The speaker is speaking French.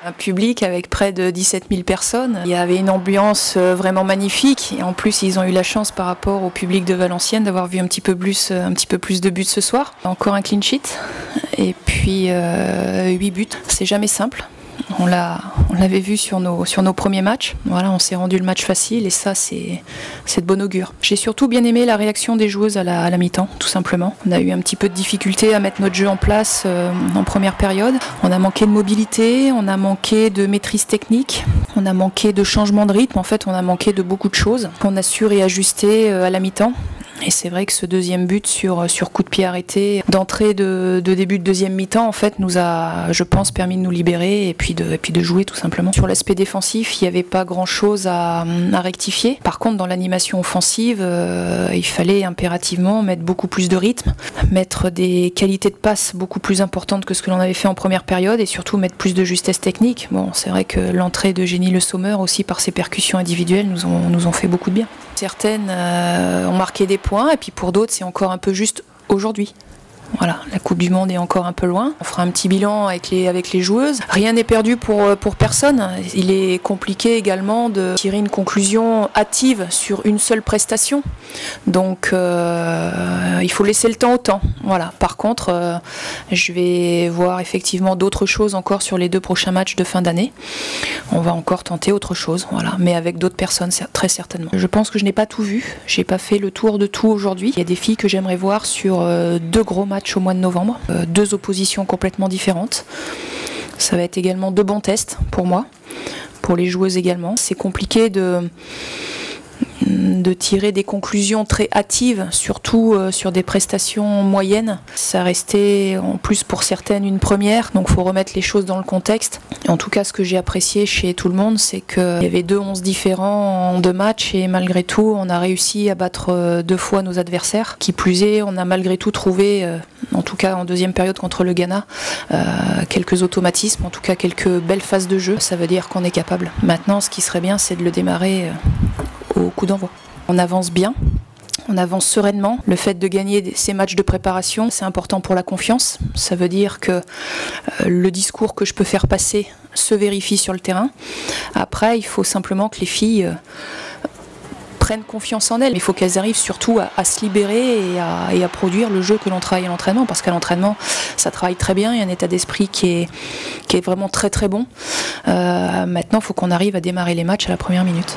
Un public avec près de 17 000 personnes. Il y avait une ambiance vraiment magnifique. Et en plus, ils ont eu la chance par rapport au public de Valenciennes d'avoir vu un petit peu plus de buts ce soir. Encore un clean sheet. Et puis 8 buts. C'est jamais simple. On l'avait vu sur nos premiers matchs. Voilà, on s'est rendu le match facile et ça, c'est de bon augure. J'ai surtout bien aimé la réaction des joueuses à la mi-temps, tout simplement. On a eu un petit peu de difficulté à mettre notre jeu en place en première période. On a manqué de mobilité, on a manqué de maîtrise technique, on a manqué de changement de rythme. En fait, on a manqué de beaucoup de choses qu'on a su réajuster à la mi-temps. Et c'est vrai que ce deuxième but sur coup de pied arrêté, d'entrée de début de deuxième mi-temps, en fait, nous a, je pense, permis de nous libérer et puis de jouer tout simplement. Sur l'aspect défensif, il n'y avait pas grand-chose à rectifier. Par contre, dans l'animation offensive, il fallait impérativement mettre beaucoup plus de rythme, mettre des qualités de passe beaucoup plus importantes que ce que l'on avait fait en première période et surtout mettre plus de justesse technique. Bon, c'est vrai que l'entrée de Jenny Le Sommer aussi par ses percussions individuelles nous ont fait beaucoup de bien. Certaines ont marqué des points et puis pour d'autres c'est encore un peu juste aujourd'hui. Voilà, la Coupe du Monde est encore un peu loin. On fera un petit bilan avec les joueuses. Rien n'est perdu pour personne. Il est compliqué également de tirer une conclusion hâtive sur une seule prestation. Donc il faut laisser le temps au temps. Voilà. Par contre, je vais voir effectivement d'autres choses encore sur les 2 prochains matchs de fin d'année. On va encore tenter autre chose, voilà, mais avec d'autres personnes très certainement. Je pense que je n'ai pas tout vu. J'ai pas fait le tour de tout aujourd'hui. Il y a des filles que j'aimerais voir sur 2 gros matchs au mois de novembre, 2 oppositions complètement différentes. Ça va être également 2 bons tests pour moi, pour les joueuses également. C'est compliqué de tirer des conclusions très hâtives, surtout sur des prestations moyennes. Ça restait en plus pour certaines une première, donc il faut remettre les choses dans le contexte. En tout cas, ce que j'ai apprécié chez tout le monde, c'est qu'il y avait 2 11 différents en 2 matchs et malgré tout, on a réussi à battre 2 fois nos adversaires. Qui plus est, on a malgré tout trouvé, en tout cas en deuxième période contre le Ghana, quelques automatismes, en tout cas quelques belles phases de jeu. Ça veut dire qu'on est capable. Maintenant, ce qui serait bien, c'est de le démarrer au coup d'envoi. On avance bien, on avance sereinement. Le fait de gagner ces matchs de préparation, c'est important pour la confiance. Ça veut dire que le discours que je peux faire passer se vérifie sur le terrain. Après, il faut simplement que les filles prennent confiance en elles. Il faut qu'elles arrivent surtout à se libérer et à produire le jeu que l'on travaille à l'entraînement, parce qu'à l'entraînement, ça travaille très bien, il y a un état d'esprit qui est vraiment très très bon. Maintenant, il faut qu'on arrive à démarrer les matchs à la première minute.